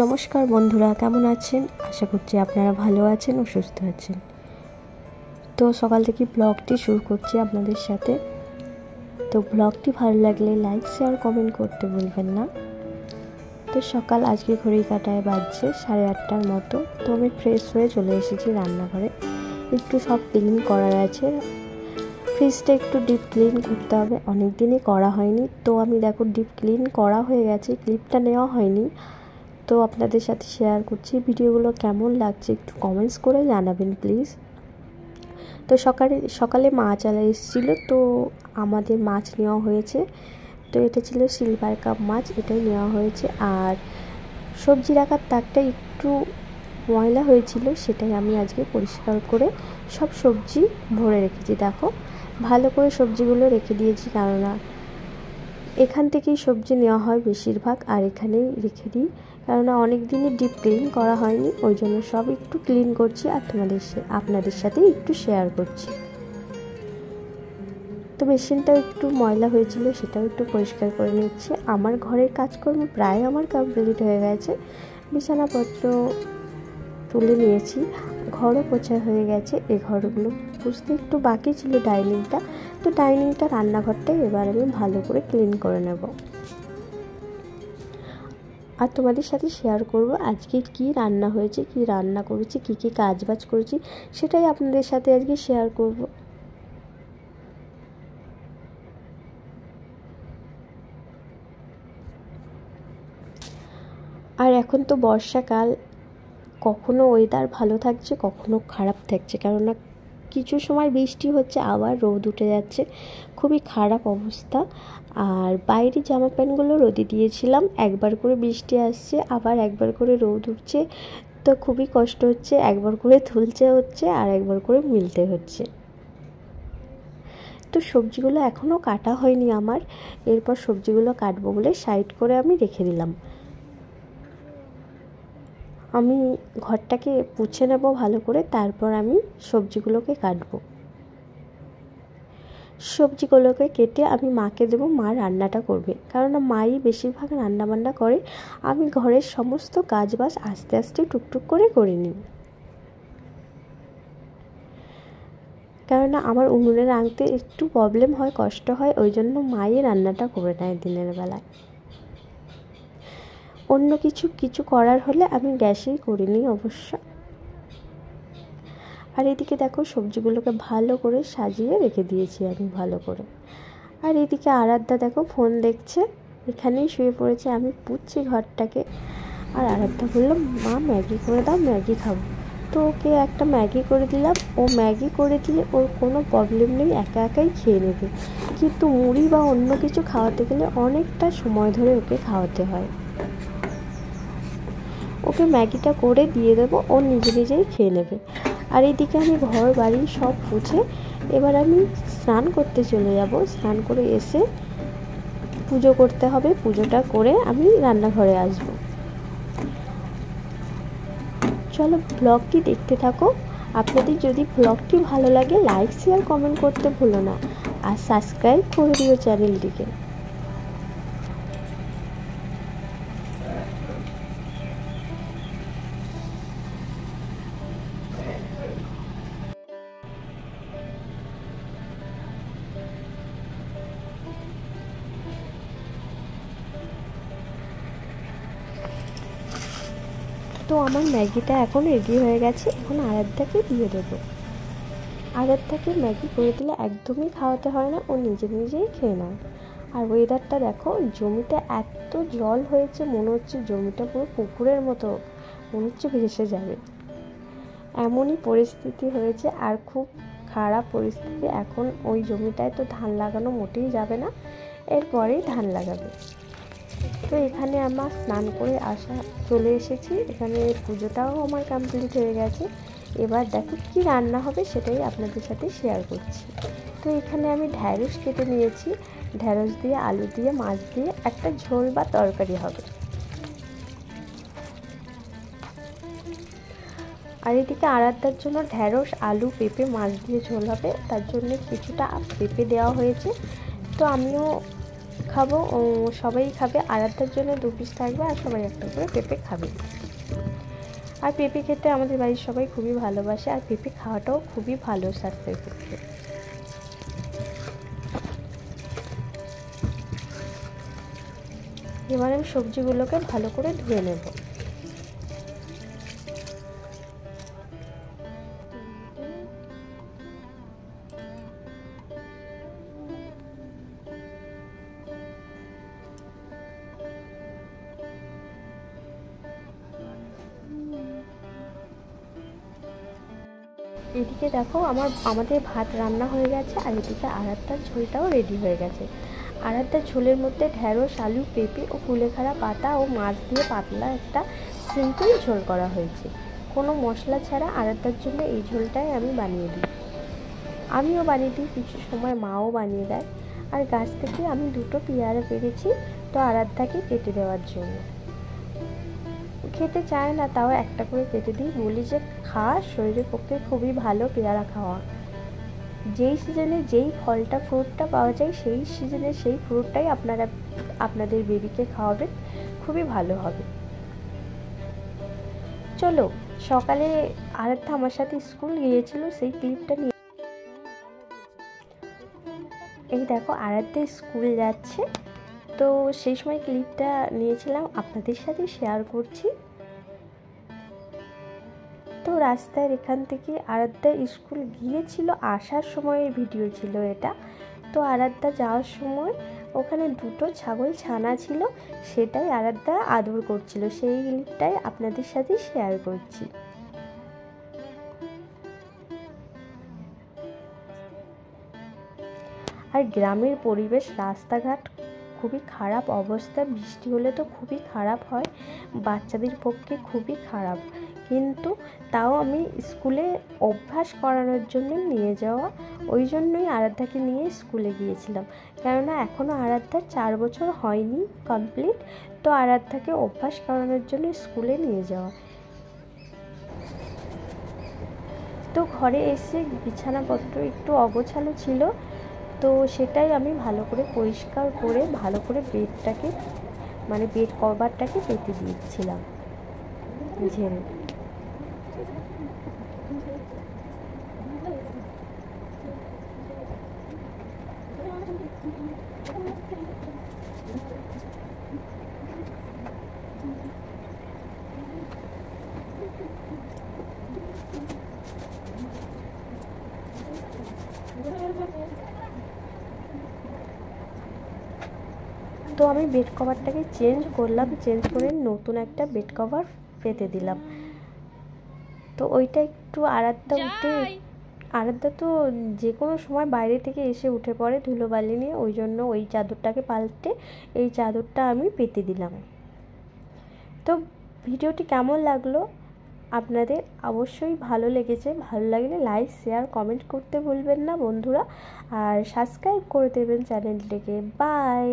নমস্কার বন্ধুরা, কেমন আছেন? আশা করছি আপনারা ভালো আছেন ও সুস্থ আছেন। তো সকাল থেকে ব্লগটি শুরু করছি আপনাদের সাথে। তো ব্লগটি ভালো লাগলে লাইক, শেয়ার, কমেন্ট করতে ভুলবেন না। তো সকাল আজকে ঘড়ি কাটায় বাজছে 8:30টার মতো। তো আমি ফ্রেশ হয়ে চলে এসেছি রান্নাঘরে। একটু সব ক্লিন করার আছে, ফ্রিজটা একটু ডিপ ক্লিন করতে হবে, অনেক দিনই করা হয়নি। তো আমি দেখো ডিপ ক্লিন করা হয়ে গেছে, ক্লিপটা নেওয়া হয়নি। তো আপনাদের সাথে শেয়ার করছি। ভিডিওগুলো কেমন লাগছে একটু কমেন্টস করে জানাবেন প্লিজ। তো সকালে মাছ আলা এসেছিলো, তো আমাদের মাছ নেওয়া হয়েছে। তো এটা ছিল সিলভার কাপ মাছ, এটাই নেওয়া হয়েছে। আর সবজি রাখার তাকটা একটু ময়লা হয়েছিল, সেটাই আমি আজকে পরিষ্কার করে সব সবজি ভরে রেখেছি। দেখো ভালো করে সবজিগুলো রেখে দিয়েছি, কেননা এখান থেকেই সবজি নেওয়া হয় বেশিরভাগ, আর এখানেই রেখে দিই, কেননা অনেক দিনই ডিপ ক্লিন করা হয়নি, ওই জন্য সব একটু ক্লিন করছি আর আপনাদের সাথে একটু শেয়ার করছি। তো বেসিনটাও একটু ময়লা হয়েছিল, সেটাও একটু পরিষ্কার করে নিচ্ছি। আমার ঘরের কাজকর্ম প্রায় আমার কমপ্লিট হয়ে গেছে, বিছানাপত্র তুলে নিয়েছি, ঘরও পোছা হয়ে গেছে। এই ঘরগুলো পুছতে একটু বাকি ছিল, ডাইনিংটা। তো ডাইনিংটা, রান্নাঘরটাই এবার আমি ভালো করে ক্লিন করে নেব, আর তোমাদের সাথে শেয়ার করব আজকে কি রান্না হয়েছে, কি রান্না করেছি, কি কি কাজবাজ করেছি, সেটাই আপনাদের সাথে আজকে শেয়ার করব। আর এখন তো বর্ষাকাল, কখনো ওয়েদার ভালো থাকছে, কখনো খারাপ থাকছে, কেননা কিছু সময় বৃষ্টি হচ্ছে, আবার রোদ উঠে যাচ্ছে, খুবই খারাপ অবস্থা। আর বাইরে জামা প্যান্টগুলো রোদে দিয়েছিলাম, একবার করে বৃষ্টি আসছে, আবার একবার করে রোদ উঠছে, তো খুবই কষ্ট হচ্ছে। একবার করে তুলতে হচ্ছে আর একবার করে মিলতে হচ্ছে। তো সবজিগুলো এখনও কাটা হয়নি আমার, এরপর সবজিগুলো কাটবো বলে সাইড করে আমি রেখে দিলাম। আমি ঘরটাকে পুছে নেব ভালো করে, তারপর আমি সবজিগুলোকে কাটবো। সবজিগুলোকে কেটে আমি মাকে দেবো, মা রান্নাটা করবে, কারণ মাই বেশিরভাগ রান্নাবান্না করে। আমি ঘরের সমস্ত কাজবাজ আস্তে আস্তে টুকটুক করে নিই, কেননা আমার উনুনে রাঁধতে একটু প্রবলেম হয়, কষ্ট হয়, ওই জন্য মাই রান্নাটা করে নেয় দিনের বেলায়। অন্য কিছু করার হলে আমি গ্যাসেই করে নিই অবশ্য। আর এদিকে দেখো সবজিগুলোকে ভালো করে সাজিয়ে রেখে দিয়েছি আমি ভালো করে। আর এদিকে আরাধ্যা দেখো ফোন দেখছে, এখানেই শুয়ে পড়েছে, আমি পুচ্ছি ঘরটাকে। আর আরাধ্যা বললাম, মা ম্যাগি করে দাও, ম্যাগি খাবো। তো ওকে একটা ম্যাগি করে দিলাম। ও ম্যাগি করে দিলে ওর কোনো প্রবলেম নেই, একা একাই খেয়ে নেবে। কিন্তু মুড়ি বা অন্য কিছু খাওয়াতে গেলে অনেকটা সময় ধরে ওকে খাওয়াতে হয়। ওকে ম্যাগিটা করে দিয়ে দেবো, ও নিজেই খেয়ে নেবে। আর এইদিকে আমি ঘর বাড়ি সব মুছে এবার আমি স্নান করতে চলে যাব। স্নান করে এসে পুজো করতে হবে, পুজোটা করে আমি রান্নাঘরে আসব। চলো ব্লগটি দেখতে থাকো। আপনাদের যদি ব্লগটি ভালো লাগে লাইক, শেয়ার, কমেন্ট করতে ভুলো না, আর সাবস্ক্রাইব করে দিও চ্যানেলটিকে। তো আমার ম্যাগিটা এখন রেডি হয়ে গেছে, এখন আরাধ্যাকে দিয়ে দেবো। আরাধ্যাকে ম্যাগি করে দিলে একদমই খাওয়াতে হয় না, ও নিজেই খেয়ে নেয়। আর ওয়েদারটা দেখো, জমিতে এত জল হয়েছে, মনে হচ্ছে জমিটা পুরো পুকুরের মতো, মনে হচ্ছে ভেসে যাবে, এমনই পরিস্থিতি হয়েছে। আর খুব খারাপ পরিস্থিতি এখন। ওই জমিটায় তো ধান লাগানো মোটেই যাবে না, এরপরেই ধান লাগাবে। তো এখানে আমার স্নান করে চলে এসেছি, এখানে পুজোটাও আমার কমপ্লিট হয়ে গেছে। এবার দেখো কি রান্না হবে সেটাই আপনাদের সাথে শেয়ার করছি। তো এখানে আমি ঢ্যাঁড়স কেটে নিয়েছি, ঢ্যাঁড়স দিয়ে, আলু দিয়ে, মাছ দিয়ে একটা ঝোল বা তরকারি হবে। আর এদিকে আরাধ্যার জন্য ঢ্যাঁড়স, আলু, পেঁপে, মাছ দিয়ে ঝোল হবে, তার জন্য কিছুটা পেঁপে দেওয়া হয়েছে। তো আমিও খাবো, সবাই খাবে। আরাধ্যার জন্য 2 পিস থাকবে আর সবাই একটা করে পেঁপে খাবে। আর পেঁপে খেতে আমাদের বাড়ির সবাই খুবই ভালোবাসে, আর পেঁপে খাওয়াটাও খুবই ভালো স্বাস্থ্যের পক্ষে। এবার আমি সবজিগুলোকে ভালো করে ধুয়ে নেব। এদিকে দেখো আমাদের ভাত রান্না হয়ে গেছে, আর এদিকে আরাধ্যার ঝোলটাও রেডি হয়ে গেছে। আরাধ্যার ঝোলের মধ্যে ঢ্যাঁড়স, আলু, পেঁপে ও কুলেখাড়া পাতা ও মাছ দিয়ে পাতলা একটা সিম্পল ঝোল করা হয়েছে। কোনো মশলা ছাড়া আরাধ্যার জন্য এই ঝোলটাই আমি বানিয়ে দিই। আমিও বানিয়ে দিই, কিছু সময় মাও বানিয়ে দেয়। আর গাছ থেকে আমি 2টো পেয়ারা পেরেছি, তো আরাধ্যাকে কেটে দেওয়ার জন্য। খেতে চায় না, তাও একটা করে কেটে দিই, বলি যে খা, শরীরের পক্ষে খুবই ভালো পেয়ারা খাওয়া। যেই সিজনে যেই ফ্রুটটা পাওয়া যায়, সেই সিজনে সেই ফ্রুটটাই আপনারা আপনাদের বেবিকে খাওয়াবেন, খুবই ভালো হবে। চলো, সকালে আরাধ্যা আমার সাথে স্কুল গিয়েছিল, সেই ক্লিপটা নিয়ে। এই দেখো আরাধ্যা স্কুল যাচ্ছে, তো সেই সময় ক্লিপটা নিয়েছিলাম, আপনাদের সাথে শেয়ার করছি। তো রাস্তায় এখান থেকে আরাধ্যা স্কুল গিয়েছিল, আসার সময়ের ভিডিও ছিল এটা। তো আরাধ্যা যাওয়ার সময় ওখানে 2টো ছাগল ছানা ছিল, সেটাই আরাধ্যা আদর করছিল, সেই ক্লিপটাই আপনাদের সাথে শেয়ার করছি। আর গ্রামের পরিবেশ, রাস্তাঘাট খুবই খারাপ অবস্থা, বৃষ্টি হলে তো খুবই খারাপ হয়, বাচ্চাদের পক্ষে খুবই খারাপ। কিন্তু তাও আমি স্কুলে অভ্যাস করানোর জন্য নিয়ে যাওয়া, ওই জন্যই আরাধ্যাকে নিয়ে স্কুলে গিয়েছিলাম। কেননা এখনও আরাধ্যার 4 বছর হয়নি কমপ্লিট, তো আরাধ্যাকে অভ্যাস করানোর জন্য স্কুলে নিয়ে যাওয়া। তো ঘরে এসে বিছানাপত্র একটু অগোছালো ছিল, তো সেটাই আমি ভালো করে পরিষ্কার করে ভালো করে বেডটাকে, মানে বেড কভারটাকে পেতে দিয়েছিলাম ঝেড়ে। তো আমি বেড কভারটাকে চেঞ্জ করলাম, চেঞ্জ করে নতুন একটা বেড কভার পেতে দিলাম। তো ওইটা একটু আরাধ্যা তো যে কোনো সময় বাইরে থেকে এসে উঠে পড়ে ধুলোবালি নিয়ে, ওই জন্য ওই চাদরটাকে পাল্টে এই চাদরটা আমি পেতে দিলাম। তো ভিডিওটি কেমন লাগলো আপনাদের? অবশ্যই ভালো লেগেছে, ভালো লাগলে লাইক, শেয়ার, কমেন্ট করতে ভুলবেন না বন্ধুরা, আর সাবস্ক্রাইব করে দেবেন চ্যানেলটিকে। বাই।